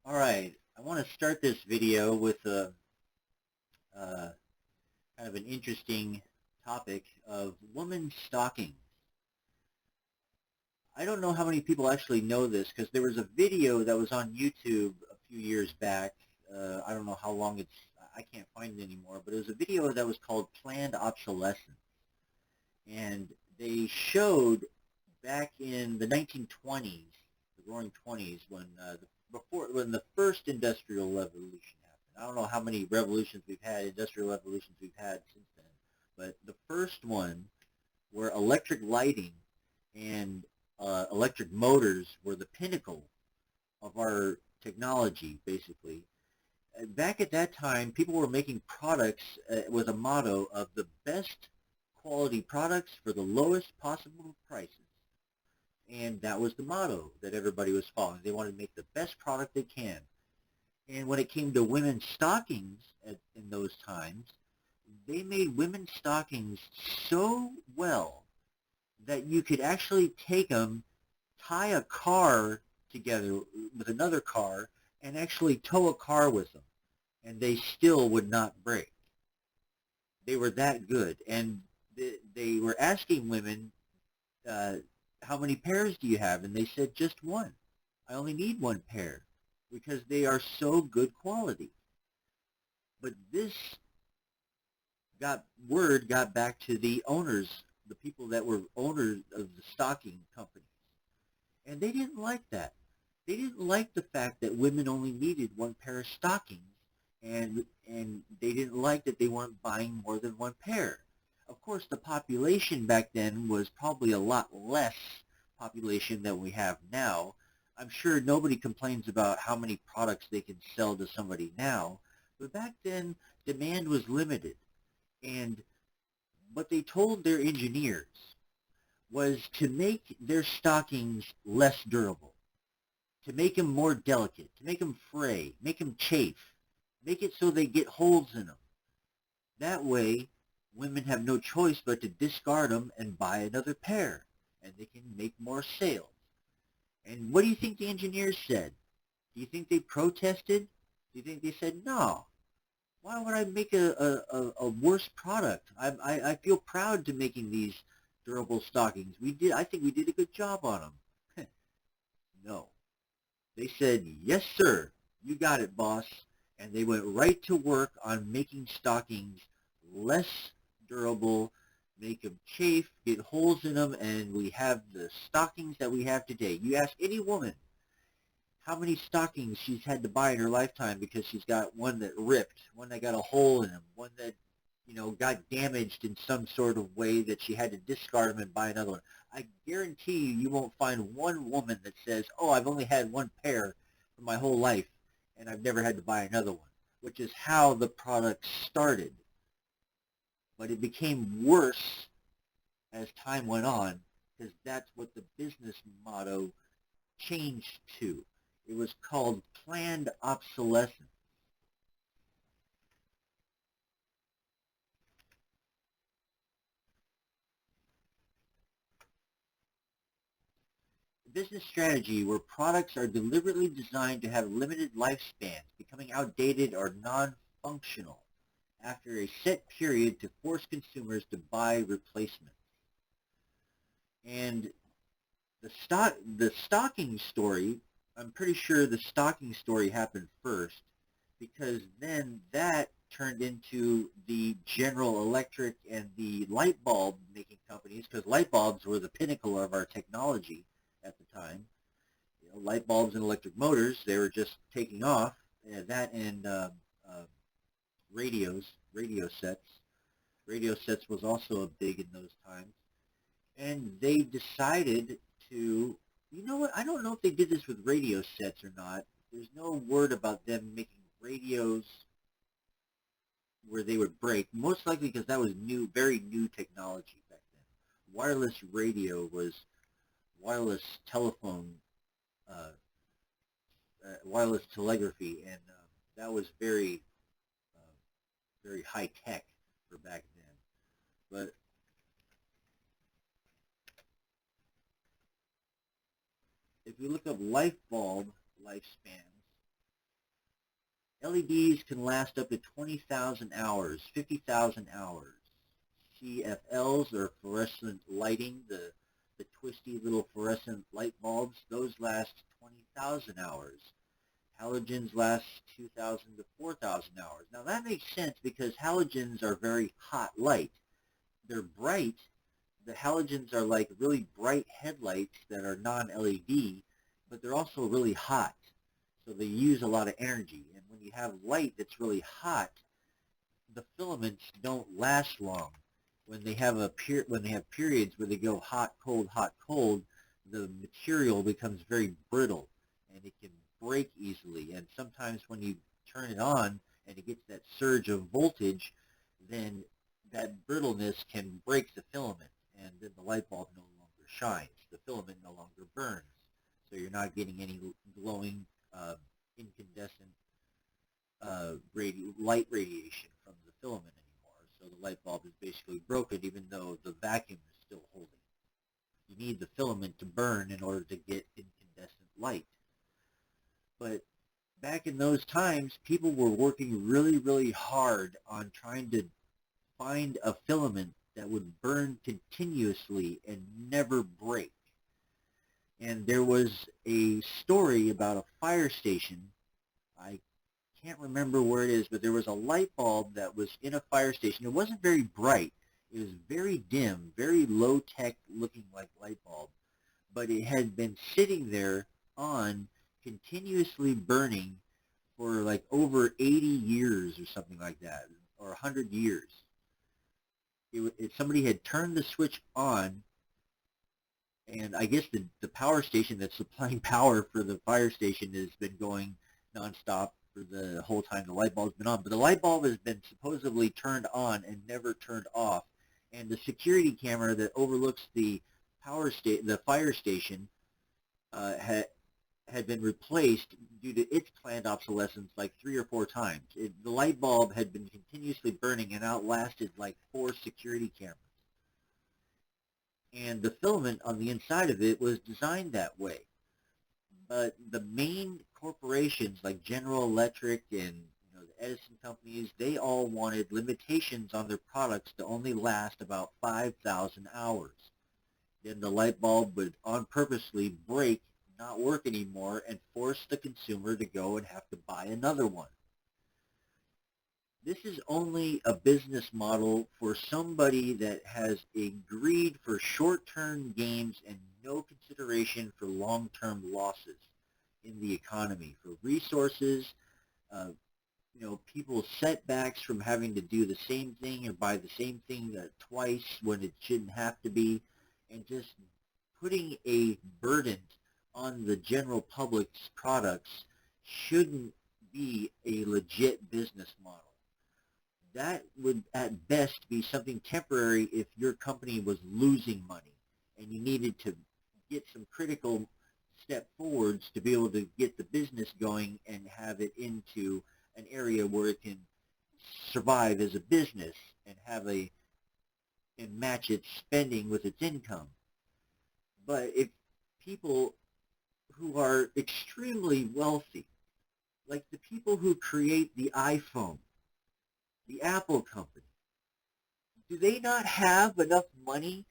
All right, I want to start this video with a uh, kind of an interesting topic of women's stockings. I don't know how many people actually know this because there was a video that was on YouTube a few years back. I don't know how long I can't find it anymore, but it was a video that was called Planned Obsolescence. And they showed back in the 1920s, the Roaring Twenties, when the first industrial revolution happened. I don't know how many revolutions we've had, industrial revolutions we've had since then, but the first one, where electric lighting and electric motors were the pinnacle of our technology, basically. Back at that time, people were making products with a motto of the best quality products for the lowest possible prices. And that was the motto that everybody was following. They wanted to make the best product they can. And when it came to women's stockings in those times, they made women's stockings so well that you could actually take them, tie a car together with another car, and actually tow a car with them, and they still would not break. They were that good. And they were asking women, how many pairs do you have? And they said, just one. I only need one pair because they are so good quality. But this word got back to the owners, the people that were owners of the stocking companies. And they didn't like that. They didn't like the fact that women only needed one pair of stockings, and they didn't like that they weren't buying more than one pair. Of course, the population back then was probably a lot less population than we have now. I'm sure nobody complains about how many products they can sell to somebody now, but back then demand was limited. And what they told their engineers was to make their stockings less durable, to make them more delicate, to make them fray, make them chafe, make it so they get holes in them. That way, women have no choice but to discard them and buy another pair, and they can make more sales. And what do you think the engineers said? Do you think they protested? Do you think they said, no, why would I make a worse product? I feel proud to making these durable stockings. I think we did a good job on them. No. They said, yes, sir, you got it, boss. And they went right to work on making stockings less durable, make them chafe, get holes in them, and we have the stockings that we have today. You ask any woman how many stockings she's had to buy in her lifetime because she's got one that ripped, one that got a hole in them, one that, got damaged in some sort of way that she had to discard them and buy another one. I guarantee you won't find one woman that says, oh, I've only had one pair for my whole life and I've never had to buy another one, which is how the product started. But it became worse as time went on because that's what the business motto changed to. It was called planned obsolescence. The business strategy where products are deliberately designed to have limited lifespans, becoming outdated or non-functional after a set period to force consumers to buy replacements. And the stocking story, I'm pretty sure the stocking story happened first, because then that turned into the General Electric and the light bulb making companies, because light bulbs were the pinnacle of our technology at the time. Light bulbs and electric motors, they were just taking off. That and radio sets. Radio sets was also big in those times. And they decided to, you know what, I don't know if they did this with radio sets or not. There's no word about them making radios where they would break, most likely because that was new, very new technology back then. Wireless radio was wireless telephone, wireless telegraphy, and that was very high tech for back then. But if you look up light bulb lifespans, LEDs can last up to 20,000 hours, 50,000 hours. CFLs, or fluorescent lighting, the twisty little fluorescent light bulbs, those last 20,000 hours. Halogens last 2,000 to 4,000 hours. Now that makes sense because halogens are very hot light. They're bright. The halogens are like really bright headlights that are non-LED, but they're also really hot. So they use a lot of energy. And when you have light that's really hot, the filaments don't last long. When they have periods where they go hot, cold, the material becomes very brittle and it can break easily. And sometimes when you turn it on and it gets that surge of voltage, then that brittleness can break the filament, and then the light bulb no longer shines. The filament no longer burns. So you're not getting any glowing incandescent light radiation from the filament anymore. So the light bulb is basically broken even though the vacuum is still holding. You need the filament to burn in order to get incandescent light. But back in those times, people were working really, really hard on trying to find a filament that would burn continuously and never break. And there was a story about a fire station. I can't remember where it is, but there was a light bulb that was in a fire station. It wasn't very bright. It was very dim, very low-tech looking like light bulb. But it had been sitting there on, continuously burning for like over 80 years or something like that, or 100 years. Somebody had turned the switch on, and I guess the power station that's supplying power for the fire station has been going nonstop for the whole time the light bulb's been on. But the light bulb has been supposedly turned on and never turned off. And the security camera that overlooks the fire station had been replaced due to its planned obsolescence like 3 or 4 times. The light bulb had been continuously burning and outlasted like 4 security cameras. And the filament on the inside of it was designed that way. But the main corporations like General Electric and the Edison companies, they all wanted limitations on their products to only last about 5,000 hours. Then the light bulb would on purposely break, not work anymore, and force the consumer to go and have to buy another one. This is only a business model for somebody that has a greed for short-term gains and no consideration for long-term losses in the economy, for resources, people's setbacks from having to do the same thing or buy the same thing twice when it shouldn't have to be, and just putting a burden on the general public's products shouldn't be a legit business model. That would at best be something temporary if your company was losing money and you needed to get some critical step forwards to be able to get the business going and have it into an area where it can survive as a business and match its spending with its income. But if people who are extremely wealthy, like the people who create the iPhone, the Apple company, do they not have enough money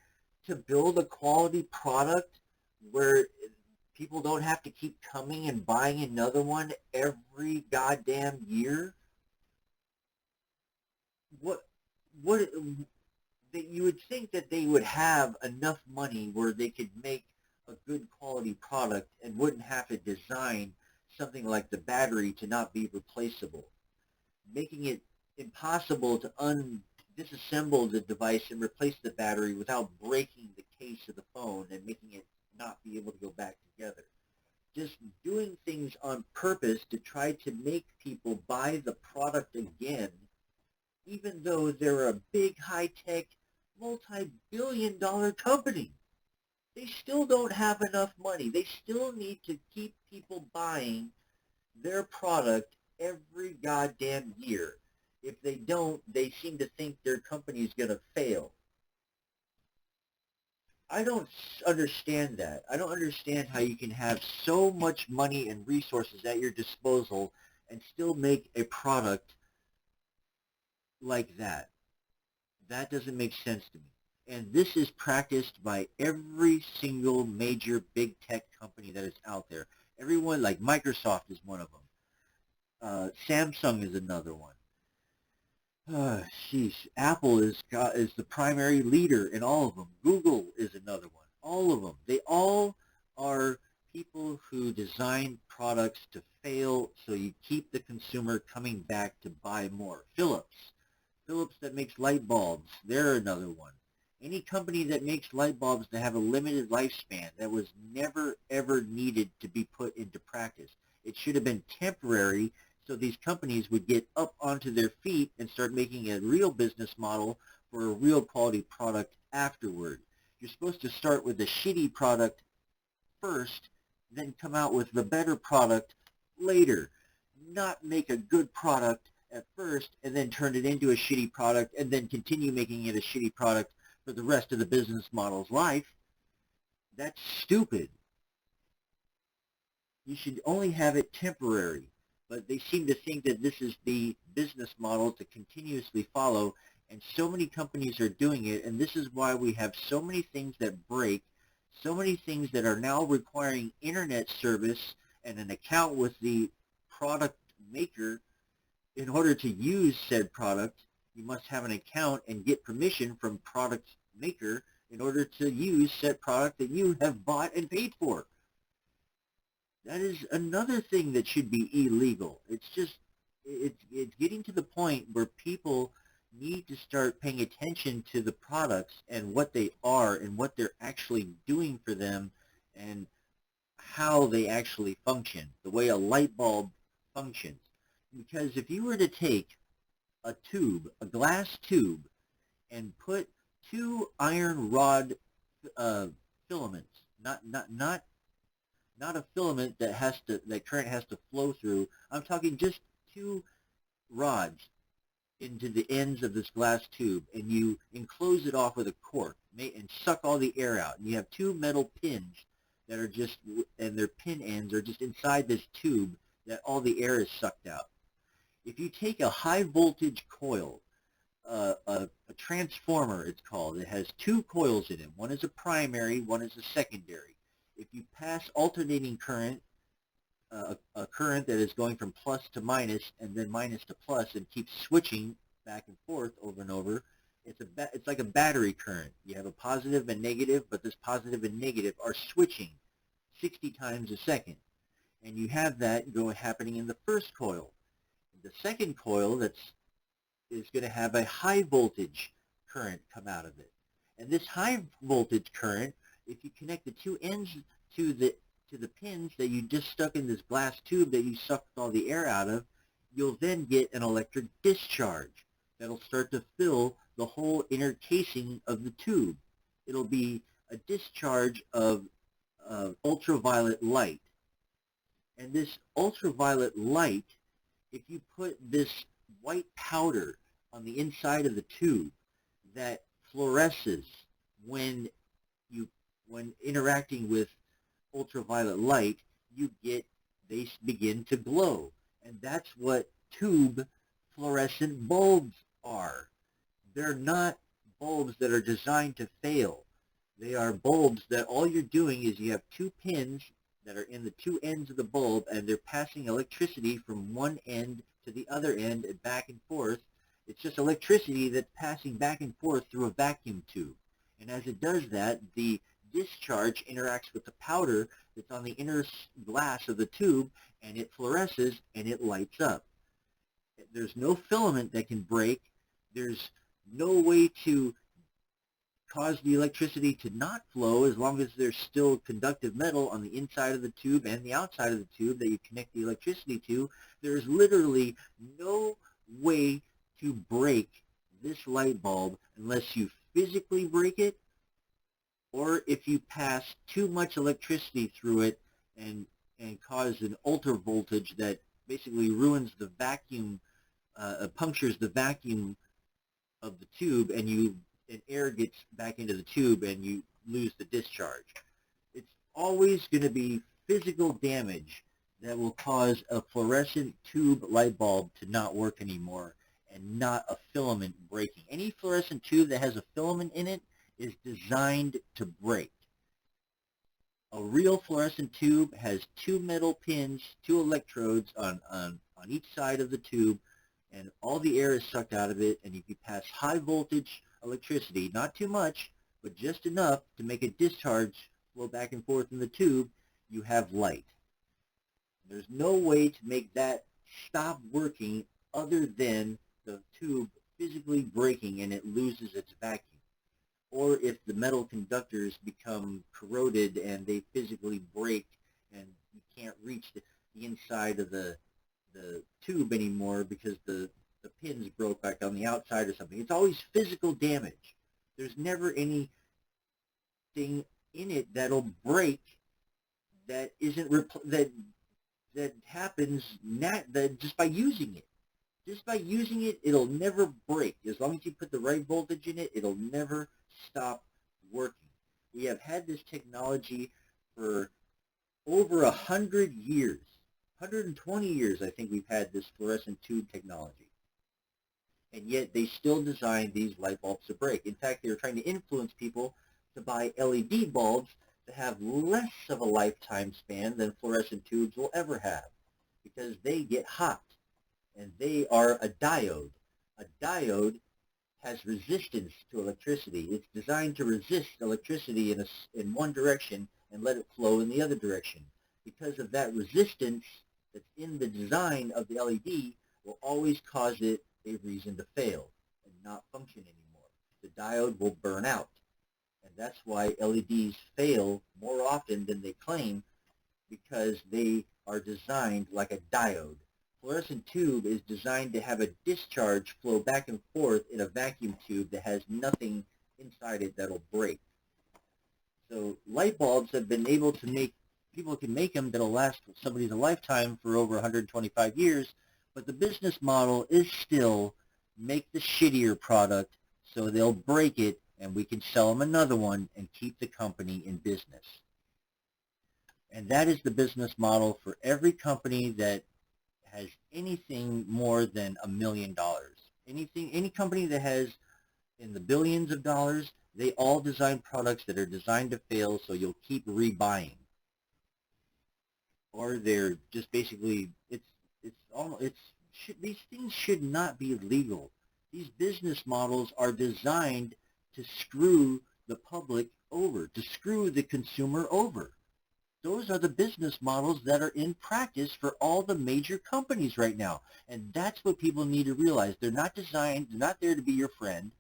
to build a quality product where people don't have to keep coming and buying another one every goddamn year? What you would think that they would have enough money where they could make a good quality product and wouldn't have to design something like the battery to not be replaceable, making it impossible to disassemble the device and replace the battery without breaking the case of the phone and making it not be able to go back together. Just doing things on purpose to try to make people buy the product again, even though they're a big, high-tech, multi-billion-dollar company. They still don't have enough money. They still need to keep people buying their product every goddamn year. If they don't, they seem to think their company is going to fail. I don't understand that. I don't understand how you can have so much money and resources at your disposal and still make a product like that. That doesn't make sense to me. And this is practiced by every single major big tech company that is out there. Everyone, like Microsoft is one of them. Samsung is another one. Apple is the primary leader in all of them. Google is another one. All of them. They all are people who design products to fail so you keep the consumer coming back to buy more. Philips that makes light bulbs, they're another one. Any company that makes light bulbs that have a limited lifespan that was never ever needed to be put into practice. It should have been temporary so these companies would get up onto their feet and start making a real business model for a real quality product afterward. You're supposed to start with a shitty product first, then come out with the better product later. Not make a good product at first and then turn it into a shitty product and then continue making it a shitty product for the rest of the business model's life. That's stupid. You should only have it temporary. But they seem to think that this is the business model to continuously follow, and so many companies are doing it, and this is why we have so many things that break, so many things that are now requiring internet service and an account with the product maker. In order to use said product, you must have an account and get permission from product maker in order to use said product that you have bought and paid for. That is another thing that should be illegal. It's getting to the point where people need to start paying attention to the products and what they are and what they're actually doing for them and how they actually function, the way a light bulb functions. Because if you were to take a tube, a glass tube, and put two iron rod filaments, not a filament that current has to flow through. I'm talking just two rods into the ends of this glass tube, and you enclose it off with a cork and suck all the air out. And you have two metal pins that are just, and their pin ends are just inside this tube that all the air is sucked out. If you take a high voltage coil, a transformer it's called, it has two coils in it. One is a primary, one is a secondary. If you pass alternating current, a current that is going from plus to minus and then minus to plus and keeps switching back and forth over and over, it's like a battery current. You have a positive and negative, but this positive and negative are switching 60 times a second. And you have that happening in the first coil. The second coil is going to have a high voltage current come out of it. And this high voltage current, if you connect the two ends to the pins that you just stuck in this glass tube that you sucked all the air out of, you'll then get an electric discharge that'll start to fill the whole inner casing of the tube. It'll be a discharge of ultraviolet light. And this ultraviolet light, if you put this white powder on the inside of the tube that fluoresces when interacting with ultraviolet light, they begin to glow. And that's what tube fluorescent bulbs are. They're not bulbs that are designed to fail. They are bulbs that all you're doing is you have two pins that are in the two ends of the bulb, and they're passing electricity from one end to the other end and back and forth. It's just electricity that's passing back and forth through a vacuum tube. And as it does that, the discharge interacts with the powder that's on the inner glass of the tube, and it fluoresces and it lights up. There's no filament that can break. There's no way to cause the electricity to not flow as long as there's still conductive metal on the inside of the tube and the outside of the tube that you connect the electricity to. There's literally no way to break this light bulb unless you physically break it, or if you pass too much electricity through it and cause an ultra voltage that basically ruins the vacuum, punctures the vacuum of the tube, and air gets back into the tube and you lose the discharge. It's always going to be physical damage that will cause a fluorescent tube light bulb to not work anymore and not a filament breaking. Any fluorescent tube that has a filament in it is designed to break. A real fluorescent tube has two metal pins, two electrodes on each side of the tube, and all the air is sucked out of it, and if you pass high voltage electricity, not too much, but just enough to make a discharge flow back and forth in the tube, you have light. There's no way to make that stop working other than the tube physically breaking and it loses its vacuum. Or if the metal conductors become corroded and they physically break and you can't reach the inside of the tube anymore because the pins broke back on the outside or something. It's always physical damage. There's never anything in it that'll break that isn't that happens just by using it. Just by using it, it'll never break. As long as you put the right voltage in it, it'll never stop working. We have had this technology for over 100 years. 120 years, I think we've had this fluorescent tube technology. And yet they still design these light bulbs to break. In fact, they were trying to influence people to buy LED bulbs to have less of a lifetime span than fluorescent tubes will ever have because they get hot and they are a diode. A diode has resistance to electricity. It's designed to resist electricity in one direction and let it flow in the other direction. Because of that resistance that's in the design of the LED will always cause it a reason to fail and not function anymore. The diode will burn out. And that's why LEDs fail more often than they claim because they are designed like a diode. Fluorescent tube is designed to have a discharge flow back and forth in a vacuum tube that has nothing inside it that'll break. So light bulbs have been able to make, people can make them that'll last somebody's a lifetime for over 125 years, but the business model is still make the shittier product so they'll break it and we can sell them another one and keep the company in business. And that is the business model for every company that has anything more than $1 million. Any company that has in the billions of dollars, they all design products that are designed to fail so you'll keep rebuying. Or they're just basically, these things should not be legal. These business models are designed to screw the public over, to screw the consumer over. Those are the business models that are in practice for all the major companies right now. And that's what people need to realize. They're not designed, they're not there to be your friend.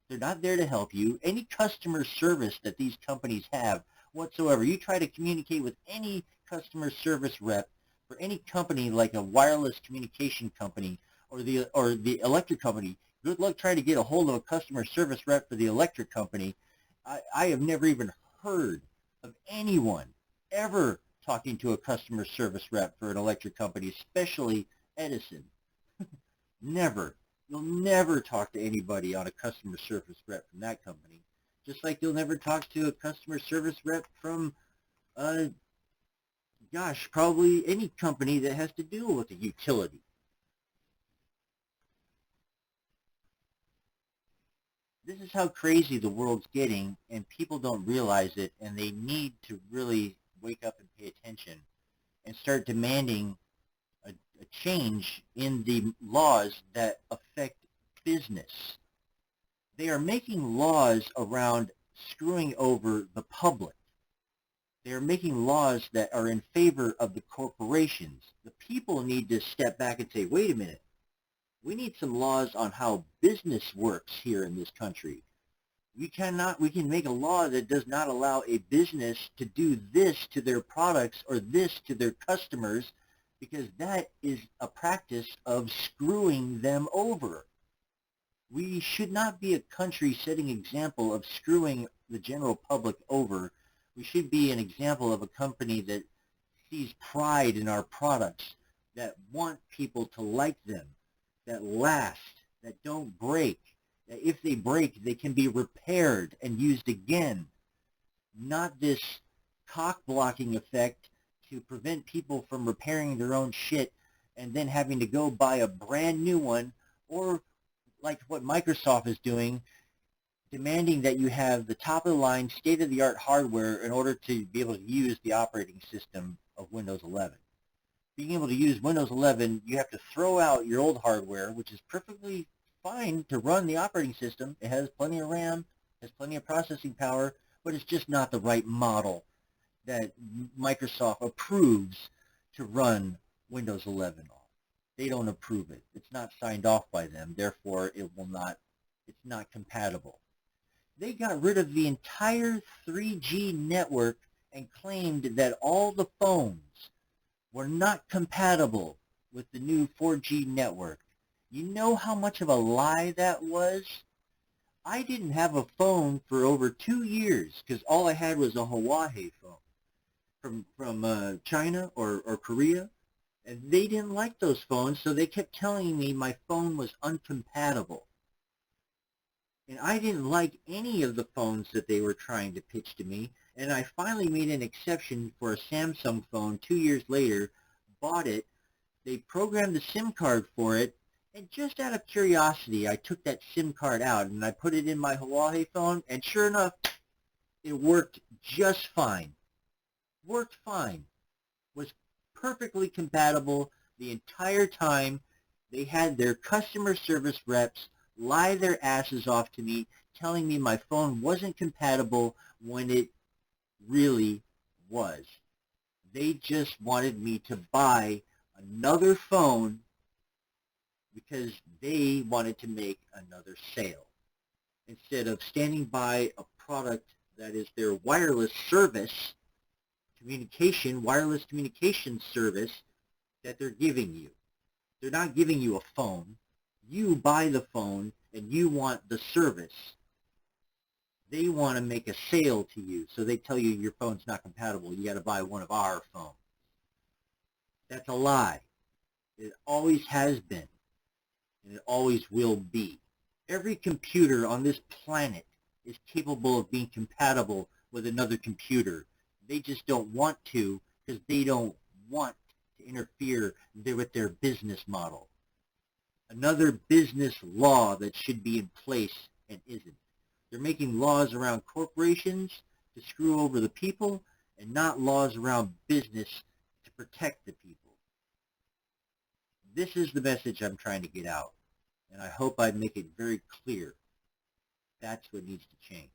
They're not there to help you. Any customer service that these companies have whatsoever, you try to communicate with any customer service rep for any company like a wireless communication company or the electric company, good luck trying to get a hold of a customer service rep for the electric company. I have never even heard of anyone ever talking to a customer service rep for an electric company, especially Edison. Never. You'll never talk to anybody on a customer service rep from that company. Just like you'll never talk to a customer service rep from, probably any company that has to deal with a utility. This is how crazy the world's getting, and people don't realize it, and they need to really wake up and pay attention and start demanding a change in the laws that affect business. They are making laws around screwing over the public. They are making laws that are in favor of the corporations. The people need to step back and say, wait a minute, we need some laws on how business works here in this country. We can make a law that does not allow a business to do this to their products or this to their customers, because that is a practice of screwing them over. We should not be a country setting example of screwing the general public over. We should be an example of a company that sees pride in our products, that want people to like them, that last, that don't break, that if they break, they can be repaired and used again. Not this cock-blocking effect to prevent people from repairing their own shit and then having to go buy a brand new one, or like what Microsoft is doing, demanding that you have the top-of-the-line, state-of-the-art hardware in order to be able to use the operating system of Windows 11. Being able to use Windows 11, you have to throw out your old hardware, which is perfectly fine to run the operating system. It has plenty of RAM, has plenty of processing power, but it's just not the right model that Microsoft approves to run Windows 11 on. They don't approve it. It's not signed off by them. Therefore, it's not compatible. They got rid of the entire 3G network and claimed that all the phones were not compatible with the new 4G network. You know how much of a lie that was? I didn't have a phone for over 2 years because all I had was a Hawaii phone from China or Korea, and they didn't like those phones, so they kept telling me my phone was uncompatible. And I didn't like any of the phones that they were trying to pitch to me, and I finally made an exception for a Samsung phone 2 years later, bought it, they programmed the SIM card for it, and just out of curiosity, I took that SIM card out and I put it in my Hawaii phone, and sure enough, it worked just fine. Worked fine. Was perfectly compatible the entire time. They had their customer service reps lie their asses off to me, telling me my phone wasn't compatible when it really was. They just wanted me to buy another phone because they wanted to make another sale, instead of standing by a product that is their wireless service, wireless communication service that they're giving you. They're not giving you a phone. You buy the phone and you want the service. They want to make a sale to you, so they tell you your phone's not compatible. You got to buy one of our phones. That's a lie. It always has been, and it always will be. Every computer on this planet is capable of being compatible with another computer. They just don't want to because they don't want to interfere with their business model. Another business law that should be in place and isn't. They're making laws around corporations to screw over the people and not laws around business to protect the people. This is the message I'm trying to get out, and I hope I make it very clear. That's what needs to change.